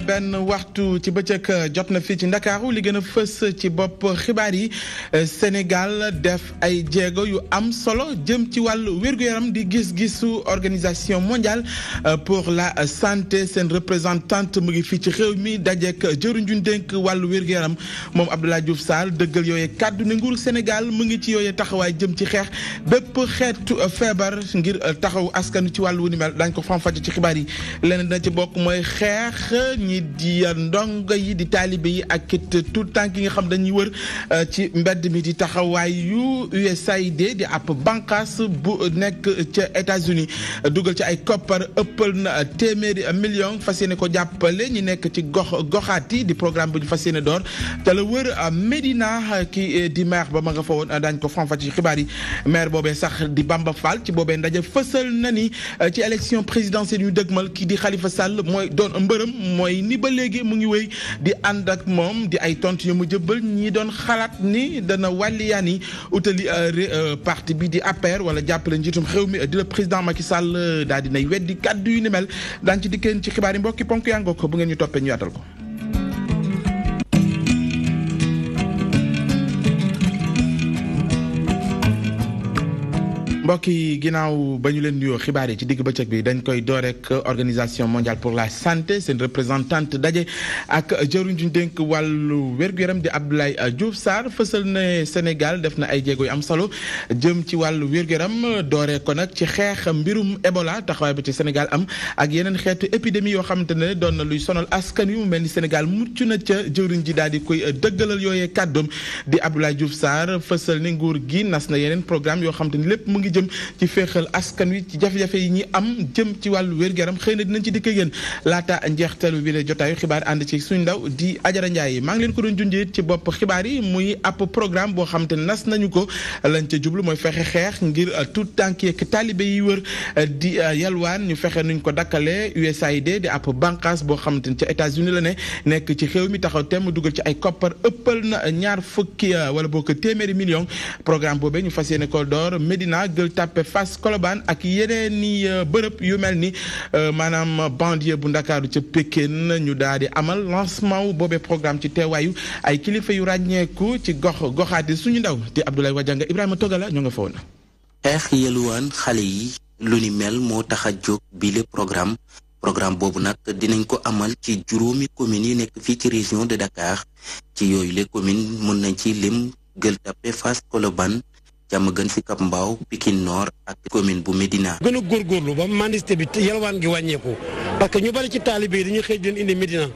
benn waxtu ci bëccëg jot na fii ci Ndakaaru li gën a fës ci bopp xibaar yi Sénégal def ay jéego yu am solo jëm ci wàllu wér-gu-yaram di gis-gisu organisation mondiale pour la santé seen représentante mu ngi fii ci réew mi dajeek jëruñ juñ dénk wàllu wér-gu-yaram moom Abdoulaye Diouf Sarr dëggal yooyee kàddu ne nguuru Sénégal mu ngi ci yooyee taxawaay jëm ci xeex bépp xeetu feebar ngir taxaw askan ci wàllu wu ni mel dañ ko faram-fàcce ci xibaar yi leneen dina ci bokk mooy xeex ñi di ndongo yi di taalibe yi ak it tout tànk yi nga xam dañuy wër ci mbedd mi di taxawaay yu USAID di ab bànqaas bu nekk ca États-Unis dugal ci ay koppar ëppal na téeméeri million fas yéene ko jàppale ñi nekk ci goxaat yi di programme bu ñu fas yéene door te la wër Médina ki di maire ba ma nga fa woon daañ ko faram-fàcce ci xibaar yi maire boobee sax di Bamba Fall ci boobee ndaje fësal na ni ci élection présidentielle yu dëgmal kii di Khalifa Sall mooy doon mbërëm mooy ni ba léegi mu ngi wéy di ànd ak moom di ay tontu yu mu jëbbal ñi doon xalaat ni dana wàlliyaan yi utali parti bi di APR wala jàppale njiitum xew mi di le président Macky Sall daal di nay weddi kàddu yu ni mel daan ci dikkeen ci xibaar yi mbokki ponk yaa ngoog bu ngeen ñu toppee ñu yaatal ko. mbokk yi ginnaaw ba ñu leen nuyoo xibaar yi ci digg bëccëg bi dañ koy door rek organisation mondiale pour la santé seen représentante daje ak jëruñ juñ dénk wàllu wér-gu-yaram di Abdoulaye Diouf Sarr fësal ne Sénégal def na ay jéego yu am solo jëm ci wàllu wér-gu-yaram dooree ko nag ci xeex mbirum Ebola taxawaay ba ci Sénégal am ak yeneen xeetu épidémie yoo xamante ne doon na luy sonal askan wi mu mel ni Sénégal mucc na ca jëruñ ji daal di koy dëggalal yooyee kàddoom di Abdoulaye Diouf Sarr fësal ne nguur gi nas na yeneen programme yoo xamante ni lépp mu ngi jëm ci féexal askan wi ci jafe-jafe yi ñi am jëm ci wàllu wér-gu-yaram xëy na dinañ ci dikk yéen laata njeextalu bi la jotaayu xibaar ànd ci suñu ndaw di Ajara Ndiaye maa ngi leen ko doon junjee ci bopp xibaar yi muy ab programme boo xam te nas nañu ko lañ ca jublu mooy fexe xeex ngir tout tànk yeeg taalibe yi wër di yalwaan ñu fexe nuñ ko dakkalee USAID di ab bànqaas boo xam te ne ca États-Unis la ne nekk ci xew mi taxaw temm dugal ci ay koppar ëppal na ñaar fukki wala boo ko téeméeri million programme boobee ñu fas yéene ko door Médina Gueule Tapée Fass Colobane ak yeneen i bërëb yu mel ni maanaam banlieue bu Ndakaaru ca Pékin ñu daal di amal lancement wu boobee programme ci teewaayu ay kilifa yu ràññeeku ci goxaati suñu ndaw di Abdoulaye Wadianga Ibrahima Togala ñoo nga fa woon. xeex yelwaan xale yi lu ni mel moo tax a jóg bile programme boobu nag dinañ ko amal ci juróomi communes yi nekk fii ci région de Dakar ci yooyu les communes mën nañ ci lim Gueule Tapée Fass Colobane Diamaguène Sicap Mbao Pikine Nord ak commune bu Médina. gën a góorgóorlu ba mandité bi yalwaan gi wàññeeku parce que ñu bari ci taalibe yi dañuy xëy di leen indi Médina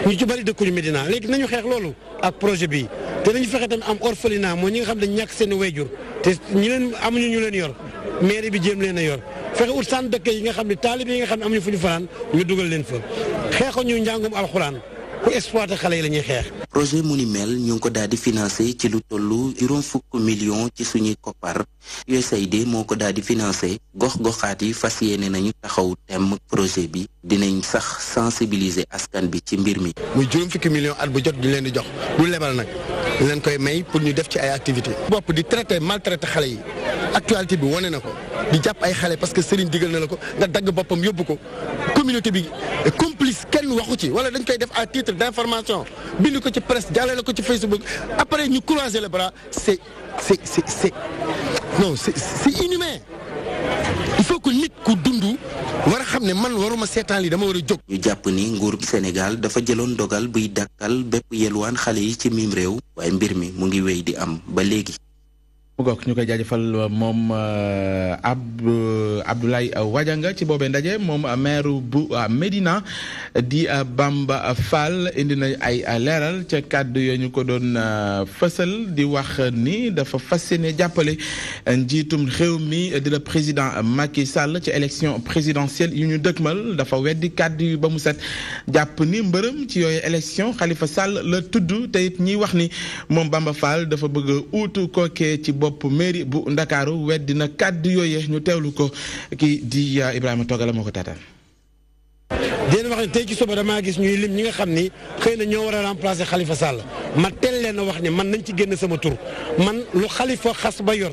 ñu ci bari dëkkuñu Médina léegi nañu xeex loolu ak projet bi te nañu fexe tamit am orphelinat mooy ñi nga xam dañ ñàkk seen wayjur te ñi leen amuñu ñu leen yor mairie bi jéem leen a yor fexe ut sant dëkk yi nga xam ne taalibe yi nga xam ne amuñu fu ñu fanaan ñu dugal leen fa xeexuñu njàngum alxuraan ku exploité xale yi la ñuy xeex. projet mu ni mel ñu ngi ko daal di financé ci lu tollu juróom fukk millions ci suñuy koppar USAID moo ko daal di financé gox-goxaat yi fas yéene nañu taxaw temm projet bi dinañ sax sensibiliser askan bi ci mbir mi. muy juróom fukki millions at bu jot ñu leen di jox du lebal nag ñu leen koy may pour ñu def ci ay activités. bopp di traité maltraité xale yi actualité bi wane na ko di jàpp ay xale parce que Serigne digal na la ko nga dagg boppam yóbbu ko communauté bi complice kenn waxu ci wala dañ koy def à titre d'information bind ko ci presse jàllale ko ci Facebook après ñu croiser les bras c'est inhumain. il faut que nit ku dund war a xam ne man waruma seetaan li dama war a jóg. ñu jàpp ni nguur Sénégal dafa jëloon dogal buy dakkal bépp yelwaan xale yi ci mim réew waaye mbir mi mu ngi wéy di am ba léegi. mu goog ñu koy jaajëfal moom Abdoulaye Wadianga ci boobee ndaje moom maire bu Médina di Bamba Fall indi na ay leeral ca kàddu yooyu ñu ko doon fësal di wax ni dafa fas yéene jàppale njiitum réew mi di la président Macky Sall ci élection présidentielle yu ñu dëkkmal dafa weddi kàddu yu ba mu set jàpp ni mbërëm ci yooyu élection Khalifa Sall la tudd te it ñiy wax ni moom Bamba Fall dafa bëgg a uutu kookee ci bopp mairie bu Ndakaaru weddi na kàddu yooyee ñu teewlu ko kii di Ibrahima Togala moo ko taataan. dina wax ne tey ci suba damaa gis ñuy lim ñi nga xam ni xëy na ñoo war a remplacer Khalifa Sall ma teel leen a wax ne man nañ ci génn sama tur man lu Khalifa xas ba yor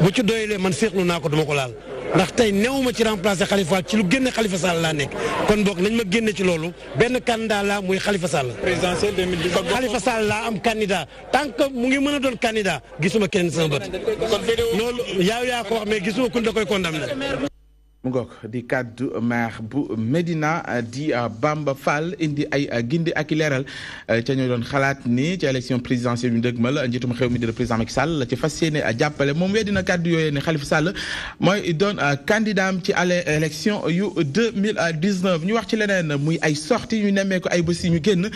bu ci doyalee man seexlu naa ko duma ko laal ndax tey newuma ci remplacer Khalifa ci lu génne Khalifa Sall laa nekk kon boog nañ ma génne ci loolu benn candidat la muy Khalifa Sall. présidentielle 2019 Khalifa Sall laa am candidat tant que mu ngi mën a doon candidat gisuma keneen sama bët. loolu yaa ko wax mais gisuma kun da koy condamné. mu ngoog di kaddu maire bu Médina di Bamba Fall indi ay gindi ak i leeral ca ñu doon xalaat ni ci élection présidentielle yu dëgmal njiitum xew mi di président Macky Sall la ci fas yéene jàppale moom weddina kaddu yooyee ne Khalifa Sall mooy doon candidat am ci élection yu 2019 ñu wax ci leneen muy ay sorties yu nemmee ko ay bés yi ñu génn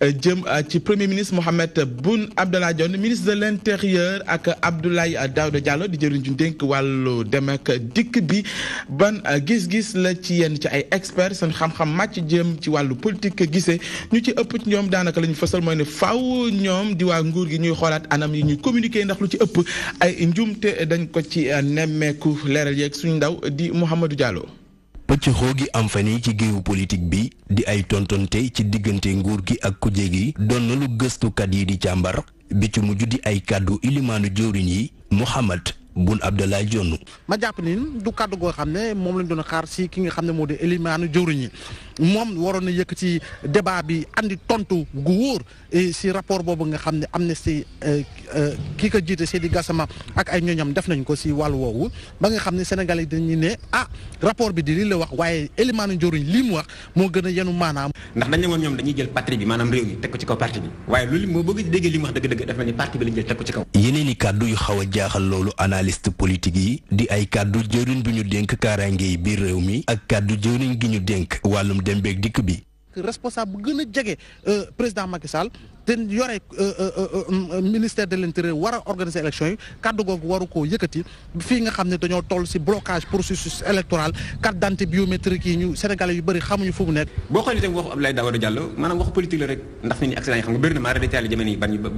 jëm ci premier ministre Mohamed Boun Abdallah Dionne ministre de l'intérieur ak Abdoulaye Daouda Diallo di jëriñ ju dénk wàllu dem ak dikk bi ban gis-gis la ci yenn ci ay experts seen xam-xam màcc jëm ci wàllu politique gisee ñu ci ëpp ci ñoom daanaka la ñu fësal mooy ne faaw ñoom di waa nguur gi ñuy xoolaat anam yi ñuy communiquer ndax lu ci ëpp ay njuumte dañ ko ci nemmeeku leeral yeeg suñu ndaw di Mouhamadou Diallo. pëcc xoo gi am fan yi ci géewu politique bi di ay tontonte ci diggante nguur gi ak kujje gi doon na lu gëstukat yi di càmbar bi ci mujj di ay kàddu ilimaanu jëwriñ yi Mohamed Boun Abdallah Dionne. ma jàpp ni du kàddu goo xam ne moom lañ doon xaar si ki nga xam ne moo di élimaanu jëwriñ yi moom waroon na yëkkati débat bi andi tontu gu wóor si rapport boobu nga xam ne Amnesty kii ko jiite Seydi Gassama ak ay ñoñam def nañ ko si wàllu woowu ba nga xam ne Sénégal yi dañuy ne rapport bi di lii la wax waaye élimaanu jëwriñ lii mu wax moo gën a yenu maanaam. ndax dañ ne woon ñoom dañuy jël parti bi maanaam réew mi teg ko ci kaw parti bi waaye loolu moo bëgg déggee li mu wax dëgg-dëgg dafa mel ni parti bi lañ jël teg ko ci kaw. yeneen i kàddu yu xaw a jaaxal loolu analyste politique yi di ay kàddu jëwriñ bi ñu dénk kaaraange yi biir réew mi ak kàddu jëwriñ gi ñu dénk wàllum dem beeg dikk bi. responsable bu gën a jege président Macky Sall te yore ministère de l'intérieur war a organiser élection yi kàddu googu waru koo yëkkati fii nga xam ne dañoo toll si blocage processus électoral carte d'identité biométrique yi ñu Sénégalais yu bëri xamuñu fu mu nekk. boo xoolee itam waxu Abdoulaye Daouda Diallo maanaam waxu politique la rek ndax fi ni accident yi xam nga bëri na maa rek yàlla jamono yi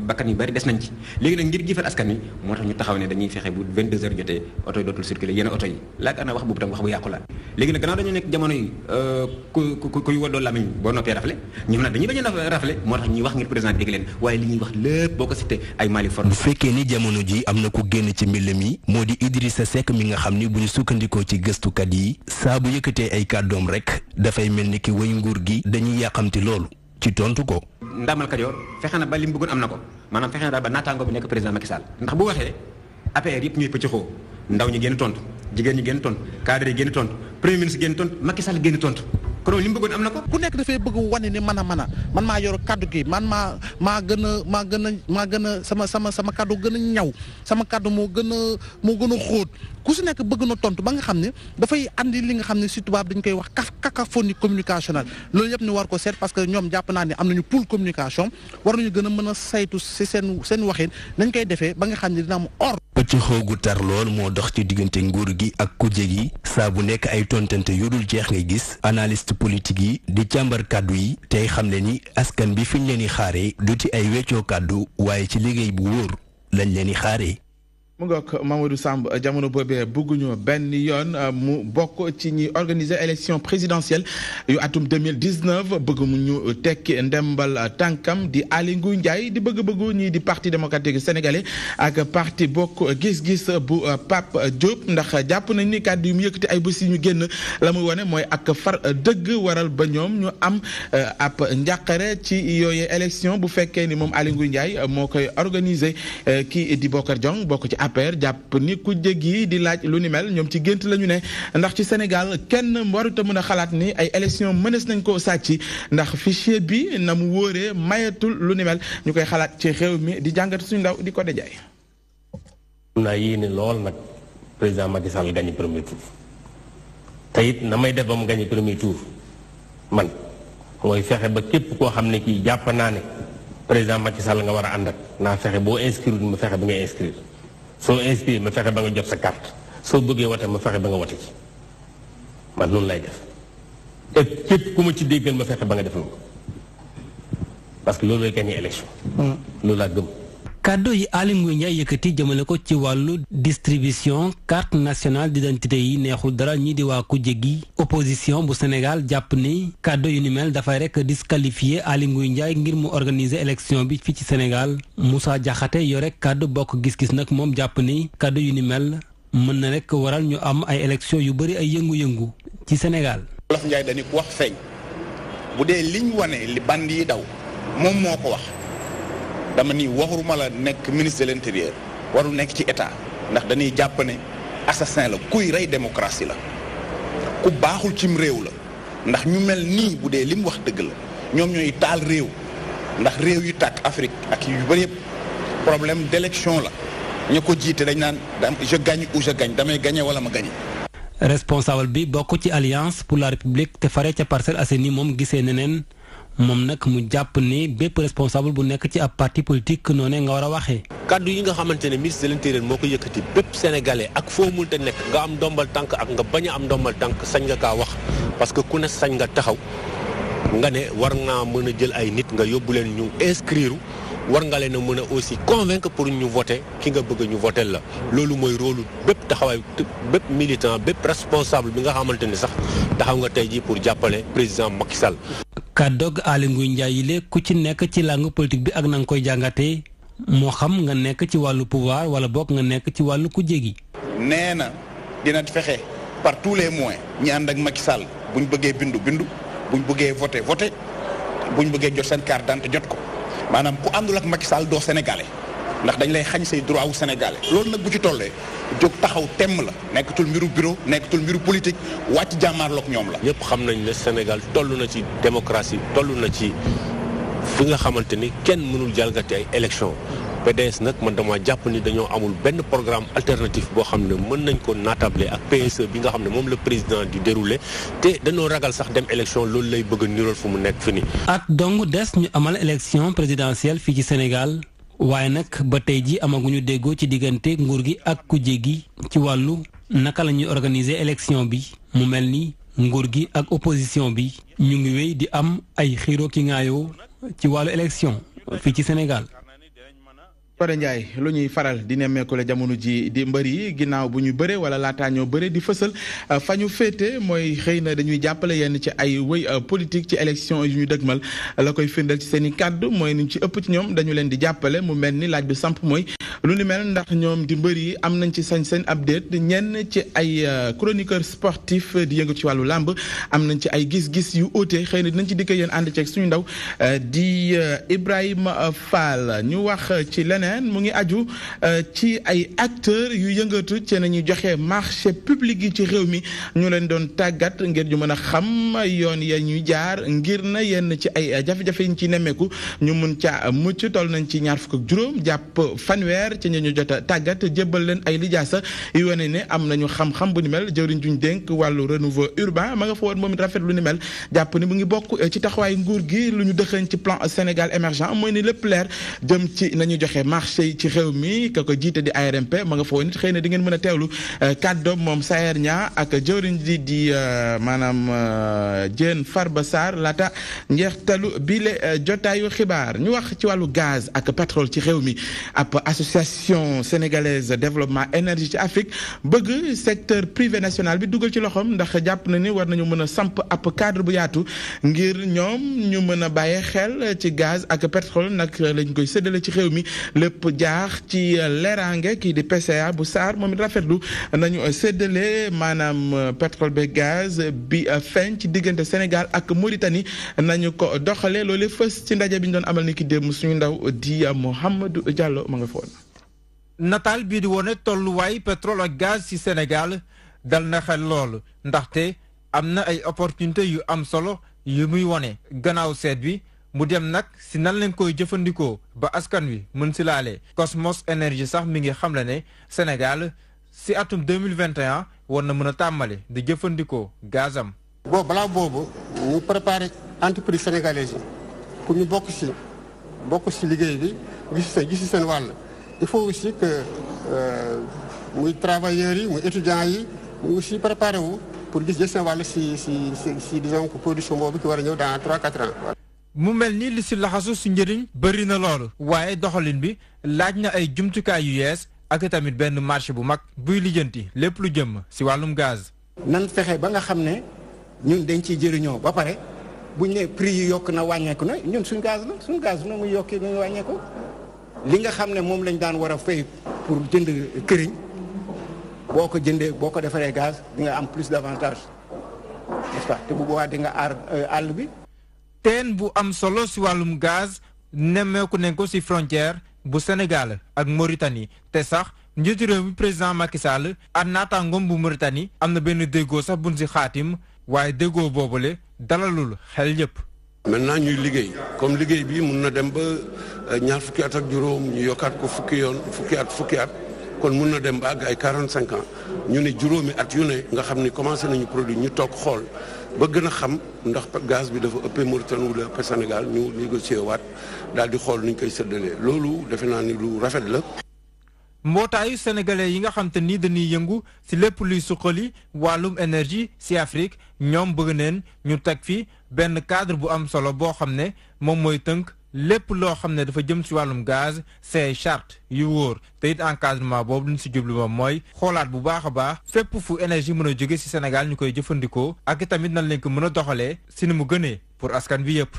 bakkan yu bëri des nañ ci léegi nag ngir jëfal askan wi moo tax ñu taxaw ne dañuy fexe bu 22h jotee oto yi dootul circuler yenn oto yi laakaar naa wax boobu tam wax bu yàqu la léegi nag gannaaw dañoo nekk jamono yi kuy woddoo lamiñ boo noppee rafle ñoom nag dañuy bañ a rafle moo tax ñuy wax ngir président dégg leen waaye li ñuy wax lépp boo ko cité ay Mali for. bu fekkee ni jamono ji am na ku génn ci mbir mi moo di Idrissa Seck mi nga xam ni bu ñu sukkandikoo ci gëstukat yi saa bu yëkkatee ay kàddoom rek dafay mel ni ki way nguur gi dañuy yàqamti loolu ci tontu ko. Ndamal Kajoor fexe na ba li mu bëggoon am na ko maanaam fexe na daal ba naataango bi nekk président Macky Sall ndax bu waxee APR yëpp ñuy pëccëxoo ndaw ñi génn tontu jigéen ñi génn tontu cadre yi génn tontu premier ministre génn tontu Macky Sall génn tontu. kon li mu bëggoon am na ko. ku nekk dafay bëgg wane ni man maa yor kaddu gi man maa gën a sama kaddu gën a ñaw sama kaddu moo gën a xóot ku si nekk bëgg na tontu ba nga xam ne dafay andi li nga xam ne si tubaab dañ koy wax cacophonie communicationnelle loolu yëpp ni war ko seet parce que ñoom jàpp naa ne am nañu pool communication war nañu gën a mën a saytu si seen waxin nañ koy defee ba nga xam ne dina am ordre. pëcc xoogu tar lool moo dox ci diggante nguur gi ak kujje gi saa bu nekk ay tontante yu dul jeex ngay gis analyste politique yi di càmbar kàddu yi tey xam ne ni askan bi fiñ leen di xaaree du ci ay weccoo kàddu waaye ci liggéey bu wóor lañ leen di xaaree. mu ngoog Mamadou Samb jamono boobee bëgguñu benn yoon mu bokk ci ñi organiser élection présidentielle yu atum 2019 bëgg mu ñu tekki ndembal tànkam di Aly Ngouille Ndiaye di bëgg-bëggu ñii di parti démocratique sénégalais ak parti bokk gis-gis bu Pape Diop ndax jàpp nañ ni kàddu yu mu yëkkati ay bés yi ñu génn la muy wane mooy ak far dëgg waral ba ñoom ñu am ab njàqare ci yooyee élection bu fekkee ni moom Aly Ngouille Ndiaye moo koy organiser kii di Bokar Diong bokk ci APR jàpp ni ku jéggi di laaj lu ni mel ñoom ci gént la ñu ne ndax ci Sénégal kenn warut a mën a xalaat ni ay élection mënees nañ koo sàcc ndax fichier bi na mu wóoree mayatul lu ni mel ñu koy xalaat ci réew mi di jàngat suñu ndaw di ko dejaay. am naa yéene lool nag président Macky Sall gagné premier tour te it na may def ba mu gagné premier tour man mooy fexe ba képp koo xam ne kii jàpp naa ne président Macky Sall nga war a ànd ak naa fexe boo inscrire ma fexe ba nga inscrire. soo inscrire ma fexe ba nga jot sa carte soo bëggee wote ma fexe ba nga wote ci man noonu lay def te képp ku ma ci déggal ma fexe ba nga defal ko parce que loolu lay gagné élection. loolu laa gëm. kàddu yi Aly Ngouille Ndiaye yëkkati jëmale ko ci wàllu distribution carte nationale d'identité yi neexul dara ñii di waa kujje gi opposition bu Sénégal jàpp ni kàddu yu ni mel dafay rek disqualifier Aly Ngouille Ndiaye ngir mu organiser élection bi fii ci Sénégal Moussa Diakhaté yore kàddu bokk gis-gis nag moom jàpp ni kàddu yu ni mel mën na rek waral ñu am ay élection yu bëri ay yëngu-yëngu ci Sénégal. Wolof Njaay dañu ko wax feeñ bu dee liñ wane li band yi daw moom moo ko wax dama ni waxuma la nekk ministre de l'intérieur warul nekk ci état ndax dañuy jàpp ne assassin la kuy rey démocratie la ku baaxul cim réew la ndax ñu mel nii bu dee li mu wax dëgg la ñoom ñooy taal réew ndax réew yu tàkk Afrique ak yu bëri yëpp problème d'élection la ñu ko jiite dañ naan je gagne ou je gagne damay gagné wala ma gagné. responsable bi bokk ci alliance pour la république te fare ca Parcelles Assainies moom gisee neneen moom nag mu jàpp ne bépp responsable bu nekk ci ab parti politique noonu nga war a waxee. kaddu yi nga xamante ne ministre de l'intérieur moo ko yëkkati bépp sénégalais ak foo mënta nekk nga am ndombal tànk ak nga bañ a am ndombal tànk sañ nga kaa wax parce que ku ne sañ nga taxaw nga ne war ngaa mën a jël ay nit nga yóbbu leen ñu inscrire war nga leen a mën a aussi convaincre pour ñu voter ki nga bëgg ñu voter la loolu mooy rôle bépp taxawaay bépp militant bépp responsable bi nga xamante ne sax taxaw nga tey jii pour jàppale président Macky Sall. kàddoog Aly Ngouille Ndiaye yi léegi ku ci nekk ci langue politique bi ak na nga koy jàngatee moo xam nga nekk ci wàllu pouvoir wala boog nga nekk ci wàllu kujje gi. nee na dina fexe par tous les moyens ñi ànd ak Macky Sall buñ bëggee bindu buñ bëggee voter buñ bëggee jot seen carte d'identité jot ko maanaam ku àndul ak Macky Sall doo sénégalais ndax dañ lay xañ say droit wu sénégalais loolu nag bu ci tollee jóg taxaw temm la nekkatul mbiru bureau nekkatul mbiru politique wàcc jàmmaarloog ñoom la. ñëpp xam nañ ne Sénégal toll na ci démocratie toll na ci fi nga xamante ni kenn mënul jalgati ay élection PDS nag man dama jàpp ni dañoo amul benn programme alternatif boo xam ne mën nañ ko naatable ak PSE bi nga xam ne moom la président di déroulé te dañoo ragal sax dem élection loolu lay bëgg a nirool fu mu nekk fi ni at dong des ñu amal élection présidentielle fii ci Sénégal waaye nag ba tey ji amaguñu déggoo ci diggante nguur gi ak kujje gi ci wàllu naka la ñuy organiser élection bi mu mel ni nguur gi ak opposition bi ñu ngi wéy di am ay xiiroo ki ngaayoo ci wàllu élection fii ci Sénégal. Fodé Ndiaye lu ñuy faral di nemmeeku la jamono ji di mbër yi ginnaaw bu ñu bëree wala laataa ñoo bëree di fësal fa ñu féete mooy xëy na dañuy jàppale yenn ci ay wëy politique ci élection yu ñu dëgmal la koy firndeel ci seen i kàddu mooy ni ci ëpp ci ñoom dañu leen di jàppale mu mel ni laaj bi samp mooy lu ni mel ndax ñoom di mbër yi am nañ ci sañ-sañ update ñenn ci ay chroniqueur sportif di yëngu ci wàllu làmb am nañ ci ay gis-gis yu óote xëy na dinañ ci dikk yéen ànd ceeg suñu ndaw di Ibrahima Fall ñu wax ci leneen mu ngi aju ci ay acteurs yu yëngatu ci nañuy joxe marché public yi ci réew mi ñu leen doon tàggat ngir ñu mën a xam yoon ya ñuy jaar ngir na yenn ci ay jafe-jafe yi ñu ci nemmeeku ñu mun ca mucc toll nañ ci 25 jàpp fanweer ci ñu jot a tàggat jébbal leen ay lijaasa yu wane ne am nañu xam-xam bu ni mel jëwriñ juñ dénk wàllu renouveau urbain ma nga fa woon moom it rafet lu ni mel jàpp ni mu ngi bokk ci taxawaay nguur gi lu ñu dëxëñ ci plan Sénégal émergent mooy ni lépp leer jëm ci nañu joxe marché ci réew mi ka ko jiite di ARMP ma nga fa woon it xëy na di ngeen mën a teewlu kàddoom moom Sayer Niang ak jëwriñ di maanaam Diène Farba Sarr laata njeextalu bile jotaayu xibaar ñu wax ci wàllu gaz ak pétrole ci réew mi ab association sénégalaise développement énergie ci Afrique bëgg secteur privé national bi dugal ci loxoom ndax jàpp na ni war nañu mën a samp ab cadre bu yaatu ngir ñoom ñu mën a bàyyi xel ci gaz ak pétrole nag lañ koy séddale ci réew mi lépp jaax ci leeraange kii di PCA bu Sarr moom it rafetlu nañu séddale maanaam pétrole be gaz bi feeñ ci diggante Sénégal ak Mauritanie nañu ko doxale loolu fës ci ndaje bi ñu doon amal ni ki démb suñu ndaw di Mouhamadou Diallo ma nga foon. nataal bii di wone tolluwaay pétrole ak gaz ci Sénégal dal na xel loolu ndaxte am na ay opportunité yu am solo yu muy wone gannaaw seet bi mu dem nag si nan lañ koy jëfandikoo ba askan wi mën si laale Cosmos Énergie sax mi ngi xam la ne Sénégal si atum 2021 war na mën a tàmbali di jëfandikoo gazam. balaa boobu ñu préparé entreprise sénégalaise yi pour ñu bokk si liggéey bi gis seen wàll il faut aussi que muy travailleurs yi muy étudiants yi mu aussi préparé wu pour gis seen wàll si disons production boobu ki war a ñëw dans 3-4 ans. mu mel ni li si laxasu si njëriñ bëri na loolu waaye doxalin bi laaj na ay jumtukaay yu yees ak tamit benn marché bu mag buy lijjanti lépp lu jëm si wàllum gaz. nan fexe ba nga xam ne ñun dañ ciy jëriñoo ba pare buñ ne prix yi yokk na wàññeeku na ñun suñ gaz na muy yokkee muy wàññeeku li nga xam ne moom lañ daan war a fay pour jënd këriñ boo ko jëndee boo ko defaree gaz di nga am plus d'avantage n'est-ce pas te bu boobaa di nga aar àll bi. teen bu am solo si wàllum gaz nemmeeku nañ ko si frontière bu Sénégal ak Mauritanie te sax njiitu réew mi président Macky Sall ak naataangoom bu Mauritanie am na benn déggoo sax buñ si xaatim waaye déggoo boobule dalalul xel yëpp. maintenant ñuy liggéey comme liggéey bi mun na dem ba ñaar fukki at ak juróom ñu yokkaat ko fukki at kon mun na dem ba àgg ay 45 ans ñu ne juróomi at yu ne nga xam ni commencé nañu produit ñu toog xool ba gën a xam ndax gaz bi dafa ëppee Mauritanie wala ëppee Sénégal ñu négocier waat daal di xool ni ñu koy séddalee loolu defe naa ni lu rafet la. mbootaayu sénégalais yi nga xam te ni dañuy yëngu ci lépp luy suqali wàllum énergie ci Afrique ñoom bëgg neen ñu teg fi benn cadre bu am solo boo xam ne moom mooy tënk lépp loo xam ne dafa jëm ci wàllum gaz c'est charte yu wóor te it encadrement boobu duñ ci jublu moom mooy xoolaat bu baax a baax fépp fu énergie mën a jóge ci Sénégal ñu koy jëfandikoo ak itamit nan lañ ko mën a doxalee ci ni mu gënee pour askan bi yépp.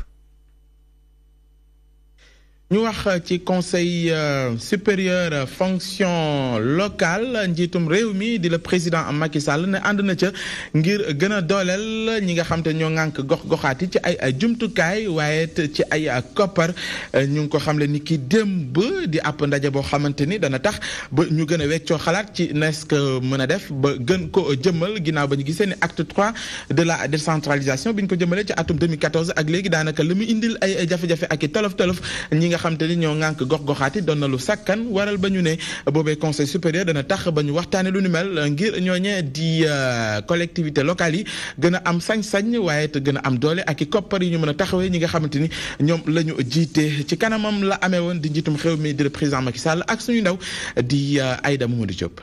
ñu wax ci conseil supérieur fonction locale njiitum réew mi di le président Macky Sall ne ànd na ca ngir gën a dooleel ñi nga xam te ñoo ŋànk gox-goxaat yi ci ay jumtukaay waaye ci ay koppar ñu ngi ko xamle ni ki démb di ab ndaje boo xamante ni dana tax ba ñu gën a weccoo xalaat ci nees ko mën a def ba gën ko jëmmal ginnaaw ba ñu gisee ni acte 3 de la décentralisation bi ñu ko jëmalee ci atum 2014 ak léegi daanaka li mu indil ay jafe-jafe ak i tolof-tolof ñi nga xam te ni ñoo ŋànk gox-goxaati doon na lu sakkan waral ba ñu ne boobee conseil supérieur dana tax ba ñu waxtaane lu ni mel ngir ñooñee di collectivité locale yi gën a am sañ-sañ waaye te gën a am doole ak i koppar yi ñu mën a taxawee ñi nga xamante ni ñoom la ñu jiite ci kanamam la amee woon di njiitum xew mi di le président Macky Sall ak suñu ndaw di Aïda Mamadou Diop.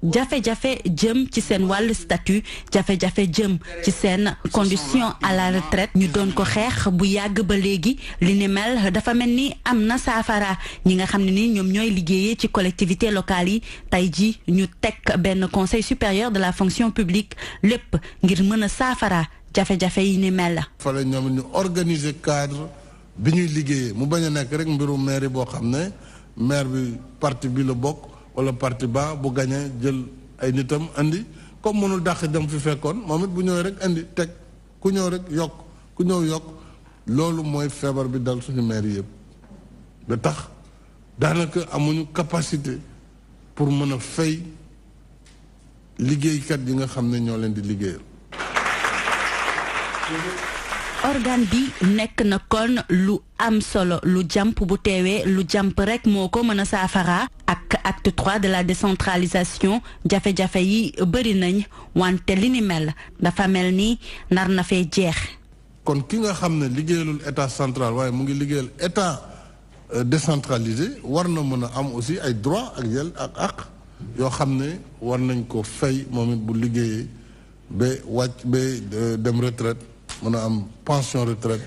jafe-jafe jëm ci seen wàllu statut jafe-jafe jëm ci seen condition à la retraite ñu doon ko xeex bu yàgg ba léegi li ni mel dafa mel ni am na saafara ñi nga xam ne ni ñoom ñooy liggéeyee ci collectivité locale yi tey ji ñu teg benn conseil supérieur de la fonction publique lépp ngir mën a saafara jafe-jafe yi ni mel la. fale ñoom ñu organiser cadre bi ñuy liggéeyee mu bañ a nekk rek mbiru maire boo xam ne maire bi parti bi la bokk. wala parti ba bu gañee jël ay nitam andi comme mënul dàq dem fi fekkoon moom it bu ñëwee rek andi teg ku ñëw rek yokk ku ñëw yokk loolu mooy feebar bi dal suñu maire yëpp ba tax daanaka amuñu capacité pour mën a fay liggéeykat yi nga xam ne ñoo leen di liggéeyal. organe bi nekk na kon lu am solo lu jàmp bu teewee lu jàmp rek moo ko mën a saafara ak acte 3 de la décentralisation jafe-jafe yi bëri nañ wante li ni mel dafa mel ni nar na fee jeex. kon ki nga xam ne liggéeyalul état central waaye mu ngi liggéeyal état décentralisé war na mën a am aussi ay droit ak yel ak àq yoo xam ne war nañ ko fay moom it bu liggéeyee ba wàcc ba dem retraite mën a am pension retraite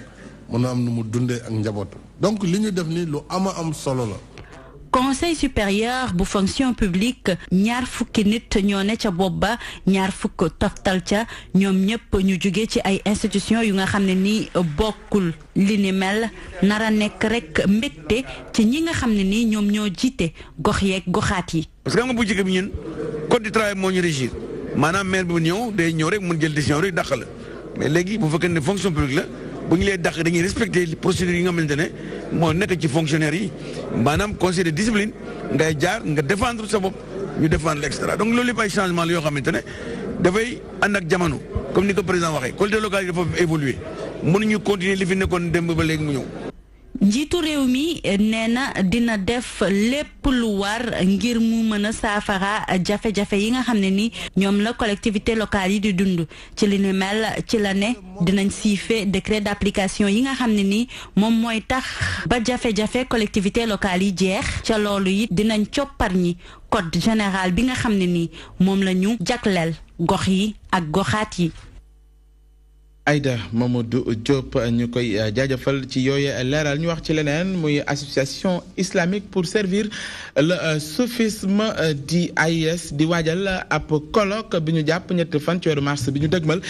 mën a am nu mu dundee ak njaboot donc li ñu def ni lu am solo la. conseil supérieur bu fonction publique ñaar fukki nit ñoo ne ca bopp ba ñaar fukk toftal ca ñoom ñëpp ñu jóge ci ay institutions yu nga xam ne ni bokkul li ni mel nara nekk rek mbégte ci ñi nga xam ne ni ñoom ñoo jiite gox yeeg goxaat yi. parce que xam nga bu njëkk bi ñun code du travail moo ñu régir maanaam maire bi ñëw day ñëw rek mun jël décision rek dàq la mais léegi bu fekkee ne fonction publique la. bu ñu lay dàq dañuy respecter procédures yi nga xamante ne moo nekk ci fonctionnaire yi maanaam conseil de discipline ngay jaar nga défendre sa bopp ñu défendre et cetera donc loolu yëpp ay changement la yoo xamante ne dafay ànd ak jamono comme ni ko président waxee collectivité locale yi dafa évoluer mënuñu continuer li fi nekkoon démb ba léegi mu ñëw. njiitu réew mi nee na dina def lépp lu war ngir mu mën a saafara jafe-jafe yi nga xam ne ni ñoom la collectivité locale yi di dund ci li ni mel ci la ne dinañ siife décret d'application yi nga xam ne ni moom mooy tax ba jafe-jafe collectivité locale yi jeex ca loolu it dinañ coppar ñi code général bi nga xam ne ni moom la ñu jagleel gox yi ak goxaat yi. Aïda Mamadou Diop ñu koy jaajëfal ci yooyu leeral ñu wax ci leneen muy association islamique pour servir le soufisme di AIS di waajal ab colloque bi ñu jàpp ñetti fan ci weeru mars bi ñu dëgmal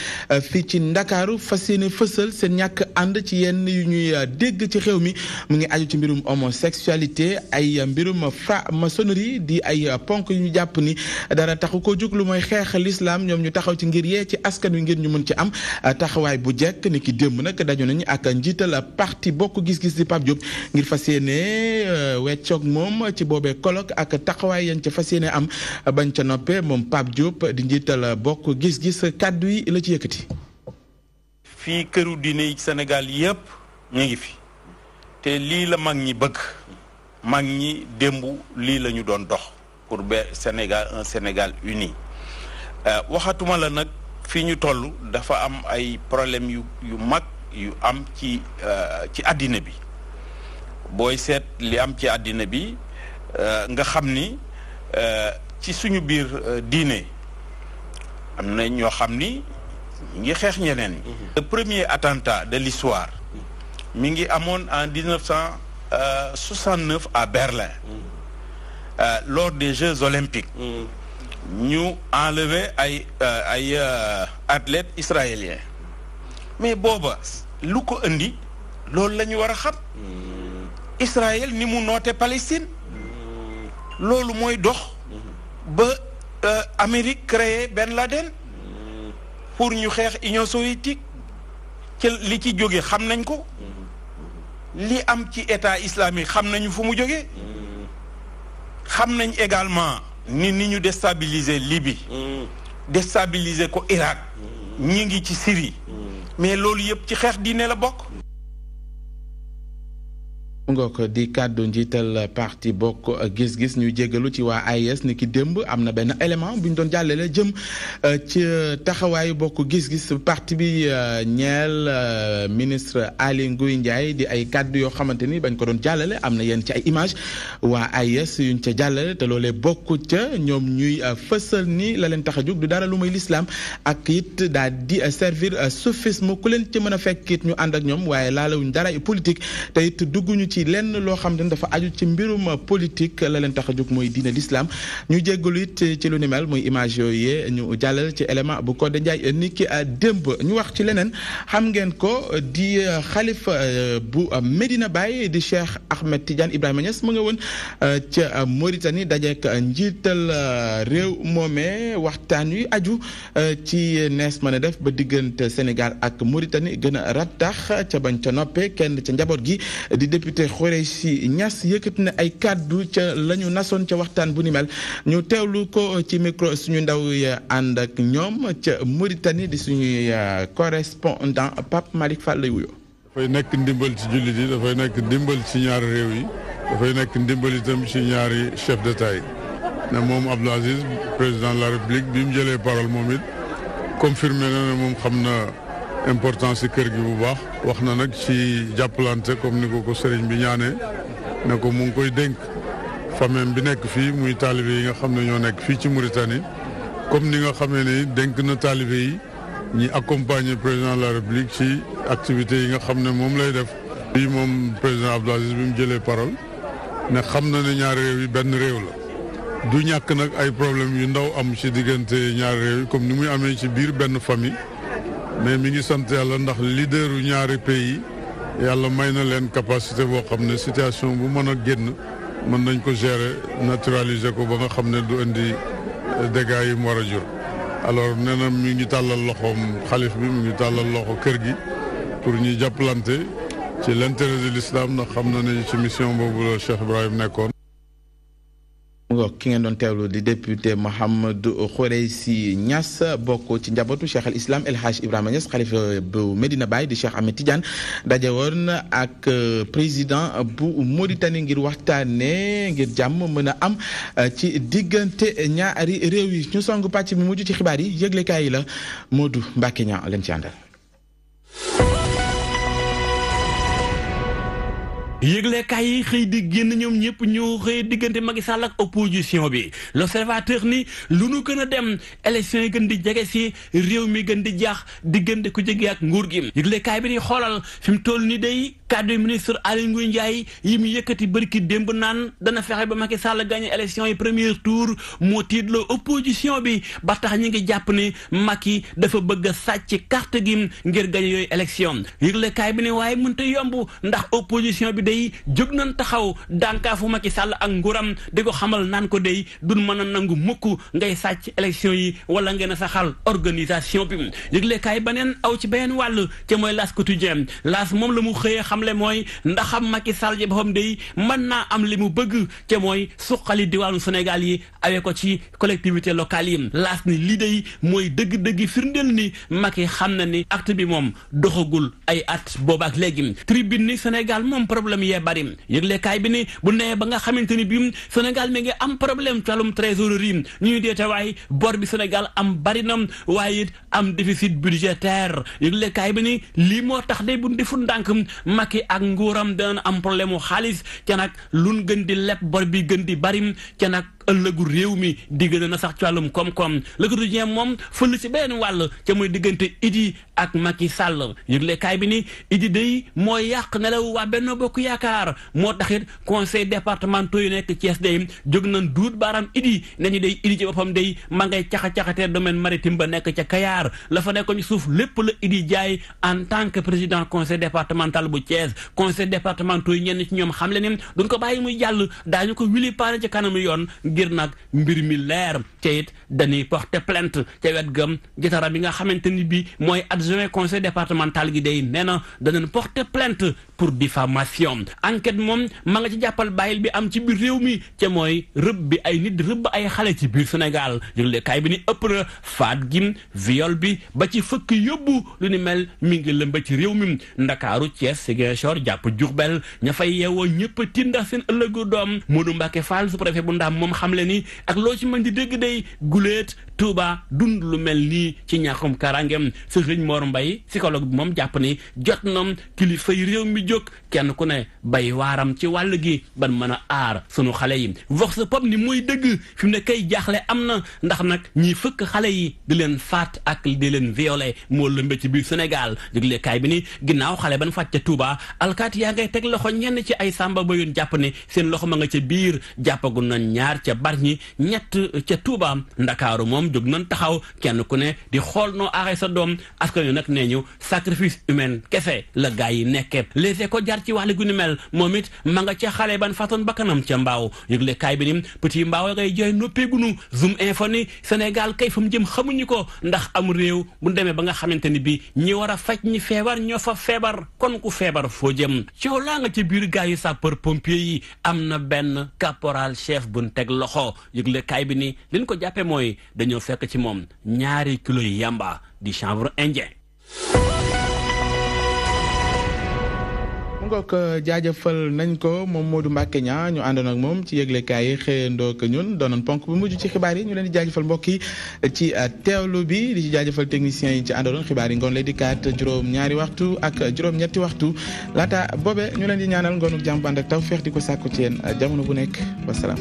fii ci Ndakaaru fas yéene fësal seen ñàkk ànd ci yenn yu ñuy dégg ci xew mi mu ngi aju ci mbirum homosexualité ay mbirum franc-maçonnerie di ay ponk yu ñu jàpp ni dara taxu ko jóg lu mooy xeex l'islam ñoom ñu taxaw ci ngir yee ci askan wi ngir ñu mën ci am taxawaay bu jekk ni ki démb nag dañu nañu ak njiital parti bokk gis-gis di Pape Diop ngir fas yéene weccoog moom ci boobee colloque ak taxawaay yañ ca fas yéene am bañ ca noppee moom Pape Diop di njiital bokk gis-gis kàddu yi la ci yëkkati. fii këru diine yi Sénégal yëpp ñu ngi fi te lii la mag ñi bëgg mag ñi démb lii la ñu doon dox pour Sénégal un Sénégal uni waxatuma la nag. fii ñu toll dafa am ay problème yu mag yu am ci àddina bi booy seet li am ci àddina bi nga xam ni ci suñu biir diine am na ñoo xam ni ñu ngi xeex ñeneen ñi. Le premier attentat de l'histoire mi ngi amoon en 1969 à Berlin lors des Jeux olympiques. ñu enlevé ay athlètes israéliens mais booba lu ko indi loolu la ñu war a xam Israël ni mu noote Palestine loolu mooy dox ba Amérique créé Ben Laden pour ñu xeex Union soviétique ci li ci jóge xam nañ ko li am ci état islamique xam nañu fu mu jóge xam nañ également ni ñu déstabiliser Libye déstabiliser ko Irak ñi ngi ci Syrie mais loolu yëpp ci xeex diine la bokk. ngook di kàddu njiital parti bokk gis-gis ñu jéggalu ci waa AIS ni ki démb am na benn élément bu ñu doon jàllale jëm ci taxawaayu bokk gis-gis parti bi ñeel ministre Aly Ngouille Ndiaye di ay kàddu yoo xamante ni bañ ko doon jàllale am na yenn ci ay image waa AIS yuñ ca jàllale te loolee bokk ca ñoom ñuy fësal ni la leen tax a jóg du dara lu muy l'islam ak it daal di servir soufisme ku leen ci mën a fekk it ñu ànd ak ñoom waaye laalawuñ dara politique te it dugguñu ci lenn loo xam ne dafa aju ci mbirum politique la leen tax a jóg mooy diine l'islam ñu jéggalu it ci lu ni mel muy image yooyu ñu jàllal ci élément bu Codé Ndiaye ni ki démb ñu wax ci leneen xam ngeen ko di xalifa bu Medina Baye di Cheikh Ahmed Tidiane Ibrahima Niass mu nga woon ca Mauritanie dajeek njiital réew moomee waxtaan wi aju ci nees mën a def ba diggante Sénégal ak Mauritanie gën a rattax ca bañ ca noppee kenn ca njaboot gi di député Khoureychi Niass yëkkati na ay kàddu ca la ñu nasoon ca waxtaan bu ni mel ñu teewlu ko ci micro suñu ndaw yi ànd ak ñoom ca Mauritanie di suñuy correspondant Pape Malick Fall lay wuyoo. dafay nekk ndimbal ci jullit yi dafay nekk ndimbal ci ñaari réew yi dafay nekk ndimbal itam ci ñaari chef d'État yi ne moom Abdou Aziz président de la République bi mu jëlee parole moom it confirmé na ne moom xam na importance ci kër gi bu baax wax na nag ci jàppalante comme ni ko sëriñ bi ñaanee ne ko mu ngi koy dénk famille bi nekk fii muy taalibe yi nga xam ne ñoo nekk fii ci Mauritanie comme ni nga xamee ne dénk na taalibe yi ñi accompagner président de la République ci activités yi nga xam ne moom lay def. fii moom président Abdou Aziz bi mu jëlee parole ne xam na ne ñaari réew yi benn réew la du ñàkk nag ay problème yu ndaw am ci diggante ñaari réew yi comme ni muy amee ci biir benn famille. mais mi ngi sant yàlla ndax leaderu ñaari pays yàlla may na leen capacité boo xam ne situation bu mën a génn mën nañ ko gérer naturaliser ko ba nga xam ne du indi dégâts yi mu war a jur. alors nee na mi ngi tàllal loxoom xalif bi mi ngi tàllal loxo kër gi pour ñu jàppalante ci l'intérêt de l'islam ndax xam na ne ci mission boobu la Cheikh Ibrahim nekkoon. ki ngeen doon teewlu di député Mouhamadou Khoureychi Niass bokk ci njabootu Cheikh al Islam El Hadj Ibrahima Niass xalifa bu Medina Baye di Cheikh Ahmed Tidiane daje woon ak président bu Mauritanie ngir waxtaanee ngir jàmm mën a am ci diggante ñaari réew yi ñu song pàcc bi mujj ci xibaar yi yëglekaay yi la Modou Mbacké Niang leen ci àndal. yëglekaay yi xëy di génn ñoom ñëpp ñoo xëy diggante Macky Sall ak opposition bi l'observateur ni lu nu gën a dem élection yi gën di jege si réew mi gën di jaax diggante ku jege ak nguur gi yëglekaay bi di xoolal fi mu toll ni day kàddu ministre Aly Ngouille Ndiaye yi mu yëkkati bërki démb naan dana fexe ba Macky Sall gagné élection yi premier tour moo tiitloo opposition bi ba tax ñi ngi jàpp ne Macky dafa bëgg a sàcc carte gi ngir gagné yooyu élection yëglekaay bi ne waaye mënta yomb ndax opposition bi day jóg nañ taxaw dànkaafu Macky Sall ak nguuram di ko xamal naan ko day duñ mën a nangu mukk ngay sàcc élection yi wala ngeen a saxal organisation bi yëglekaay beneen aw ci beneen wàll ca mooy L'As Quotidien L'As moom la mu xëyee xamle mooy ndaxam Macky Sall ji boppam day mën naa am li mu bëgg ca mooy suqali diwaanu Sénégal yi awee ko ci collectivité locale yi L'As ni lii day mooy dëgg-dëgg firndeel ni Macky xam na ni acte bi moom doxagul ay at boobaak léegi tribune ni Sénégal moom problème yee bari yëglekaay bi ni bu nee ba nga xamante ni bi Sénégal mi ngi am problème ci wàllum trésorerie ñuy deete waaye bor bi Sénégal am bari na waaye it am déficit budgétaire yëglekaay bi ni lii moo tax day bu defu ndànk Macky ak nguuram dana am problème mu xaalis ca nag luñ gën di leb bor bi gën di bari ca nag ëllëgu réew mi di gën na sax ci wàllum koom-koom Le Quotidien moom fël ci benn wàll ca muy diggante Idi ak Macky Sall yëglekaay bi ni Idi day mooy yàq nelaw waa Benno Bokk Yaakaar moo taxit conseil départementaux yu nekk Thiès day jóg nañ duut baaraam Idi nañu day Idi ci boppam day ma ngay caxa-caxatee domaine maritime ba nekk ca Kayar la fa nekkoon ci suuf lépp la Idi jaay en tant que président conseil départemental bu Thiès conseil départementaux yi ñenn ci ñoom xam le ne duñ ko bàyyi muy jàll daañu ko wili paane ci kanamu yoon ngir nag mbir mi leer ca it dañuy porter plainte ca wet gam jotara bi nga xamante ni bi mooy adjoint conseil départemental gi day nee na danañ porter plainte pour diffamation enquête moom ma nga ci jàppal bàyyil bi am ci biir réew mi ca mooy rëbb bi ay nit rëbb ay xale ci biir Sénégal yëglekaay bi ni ëpp na faat gim viol bi ba ci fëkk yóbbu lu ni mel mi ngi lëmba ci réew mi Ndakaaru Thiès Ziguinchor jàpp Diourbel ña fay yeewoo ñëpp tindax seen ëllëgu doom Modou Mbacké Fall sous-préfet bu Ndaam moom xam le ni ak loo ci mën di dégg day guléet Touba dund lu mel nii ci ñàkkum karangem Serigne Mor Mbaye psychologue bi moom jàpp ni jot nam kilifa yi réew mi jóg kenn ku ne bay waaram ci wàll gi ban mën a aar sunu xale yi vox pop ni muy dëgg fi mu ne kay jaaxle am na ndax nag ñiy fëkk xale yi di leen faat ak di leen violé moo lëmbe ci biir Sénégal yëglekaay bi ni ginnaaw xale ban faat ca Touba alkaati yaa ngay teg loxo ñenn ci ay sàmba ba yoon jàpp ne seen loxo ma nga ca biir jàppagu nañ ñaar ca Bargny ñett ca Touba Ndakaaru moom jóg nañ taxaw kenn ku ne di xool noo aaxee sa doom askan wi nag nee ñu sacrifice humain kese la gaa yi nekkee les ko jar ci wàllu gu ni mel moom it ma nga ca xale ban fatoon bakkanam ca mbaaw yëgle kaay bi ni petit mbaaw ngay jooy noppeegunu zoom info ni Sénégal kay fa mu jëm xamuñu ko ndax am réew bu demee ba nga xamante ni bi ñi war a faj ñi feebar ñoo fa feebar kon ku feebar foo jëm coow laa nga ca biir gaa yu sapeur pompier yi am na benn caporal chef buñ teg loxo yëgle kaay bi ni liñ ko jàppe mooy dañoo fekk ci moom 2 kilos yi yamba di chanvre indien. mu ngoog jaajëfal nañ ko moom Modou Mbacké Niang ñu àndoon ak moom ci yëglekaay yi xëyandoo ak ñun doonoon ponk bu mujj ci xibaar yi ñu leen di jaajëfal mbokk yi ci teewlu bi di ci jaajëfal techniciens yi ci àndoon xibaar yi ngoon lay dikkaat juróom-ñaari waxtu ak juróom-ñetti waxtu laata boobe ñu leen di ñaanal ngoonu jàmm ànd ak taw feex di ko sàkku ci yéen jamono bu nekk wasalaam.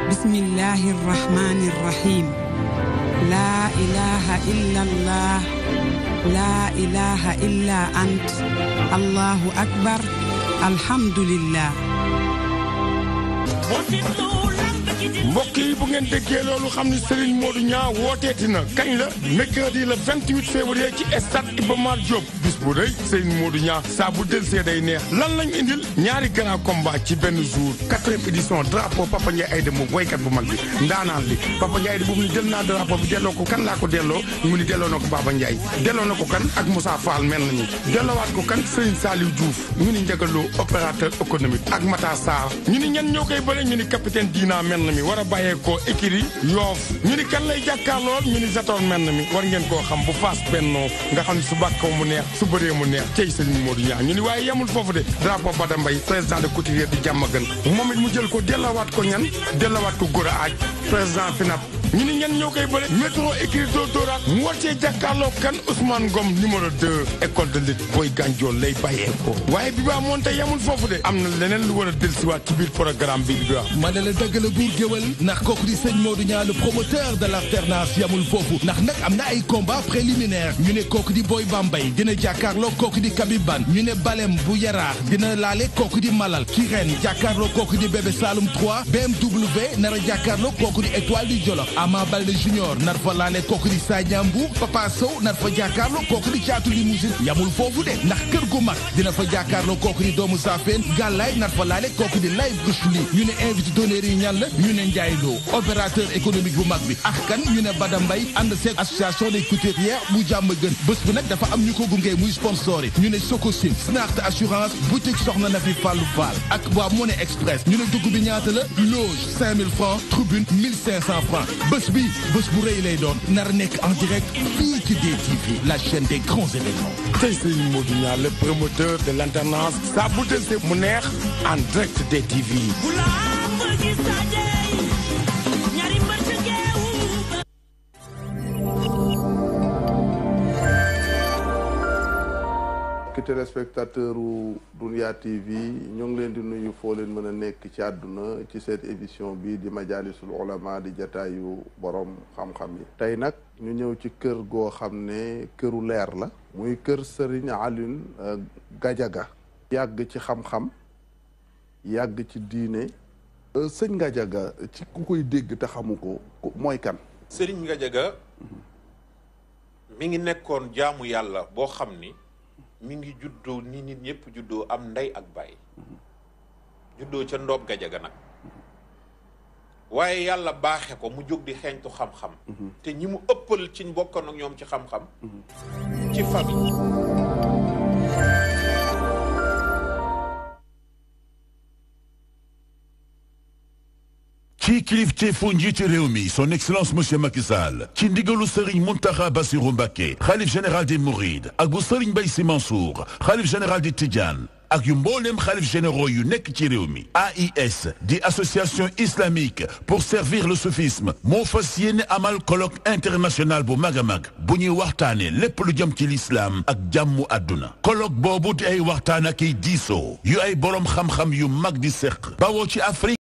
bismillahi irrahmani irrahim laa ilaha illa allah laa ilaha illa ant allahu akbar alhamdulillah mbokk yi bu ngeen déggee loolu xam ni Serigne Modou Niang wooteeti na kañ la mercredi le 28 février ci stade Iba Mar Diop bis bu rëy Serigne Modou Niang saa bu delsee day neex lan lañ indil ñaari grand combat ci benn jour 4e édition drapeau Papa Ndiaye Aïda Mboup woykat bu mag bi ndaanaan li Papa Ndiaye Aïda Mboup ni jël naa drapeau bi delloo ko kan laa ko delloo mu ni delloo na ko Baba Ndiaye delloo na ko kan ak Moussa Fall mel na ni delloowaat ko kan Serigne Saliou Diouf ñu ni njagaloo opérateur économique ak Mata Sarr ñu ni ñan ñoo koy bëre ñu ni capitaine Dina mel na mi war a bàyyeekoo écurie Yoff ñu ni kan lay jàkkaarlool ñu ni Zator mel na mi war ngeen koo xam bu faas bennoo nga xam ne su bàkkaw mu neex su bëree mu neex cey Serigne Modou Niang ñu ni waaye yemul foofu de drapeau Bada Mbaye président de couturier di jàmm gën moom it mu jël ko dellawaat ko ñan dellawaat ko Gora Aaj président FINAP ñu ni ñan ñoo koy bëre métro écurie Dóoraat mu war cee jàkkaarloo kan Ousmane Ngom numéro 2 école de lutte Boy Gandiol lay bàyyeekoo waaye bi baa moonte yemul foofu de am na leneen lu war a dellusiwaat ci biir programme bi baa ma ne la dëgg la buur géwël ndax kooku di sëñ Modou Niang le promoteur de l'alternance yamul foofu ndax nag am na ay combat préliminaire ñu ne kooku di Boy Bambay dina jàkkaarloo kooku di Kabiban ñu ne Balem bu Yaraax dina laale kooku di Malal Kirène jàkkaarloo kooku di Bébé Saloum 3 BMW nar a jàkkaarloo kooku di Étoile du Jolof Ama Baldé Junior nar fa laale kooku di Sadia Mbour Papa Sow nar fa jàkkaarloo kooku di Caatu Limousine yamul foofu de ndax kër gu mag dina fa jàkkaarloo kooku di doomu Safeen Gàllaay nar fa laale kooku di Live Gouchli ñu ne invité d'honneur yi ñan la ñu ne Ndiaye Lo opérateur économique bu mag bi ak kan ñu ne Bada Mbaye ànd seeg association des couturières bu jàmm gën bés bu nag dafa am ñu ko gunge muy sponsor yi ñu ne Socosim Snart assurance boutique Soxna Nafi Fallou Fall ak waa Money Express ñu ne dugg bi ñaata la loge 5000 francs tribune 1500 francs bés bi bés bu rëy lay doon nar nekk en direct fii ci DTV la chaîne des grands événements tey Serigne Modou Niang le promoteur de l'alternance saa bu delsee mu neex en direct DTV ki téléspectateur u Dunya TV ñoo ngi leen di nuyu foo leen mën a nekk ci àdduna ci seen émission bi di Majalisul Ulama di jataayu borom xam-xam yi tey nag ñu ñëw ci kër goo xam ne këru leer la muy kër Serigne Alioune Gadiaga yàgg ci xam-xam yàgg ci diine sëñ Gadiaga ci ku koy dégg te xamu ko mooy kan Serigne Gadiaga mi ngi nekkoon jaamu yàlla boo xam ni mi ngi juddoo ni nit ñëpp juddoo am ndey ak baay juddoo ca Ndoob Gadiaga nag waaye yàlla baaxe ko mu jóg di xeeñtu xam-xam te ñi mu ëppal ci bokkoon ak ñoom ci xam-xam ci famille ci kilifteefu njiiti réew mi son excellence monsieur Macky Sall ci ndigalu Serigne Mountakha Bassirou Mbacké xalif général des Mourides ak bu Serigne Mbaye Sy Mansour xalif général des Tidianes ak yu mbooleem xalif généraux yu nekk ci réew mi AIS di association islamique pour servir le soufisme moo fas yéene amal colloque international bu mag a mag bu ñuy waxtaane lépp lu jëm ci l'islam ak jàmmu àdduna colloque boobu di ay waxtaan ak ay diisoo yu ay boroom xam-xam yu mag di séq bawoo ci Afrique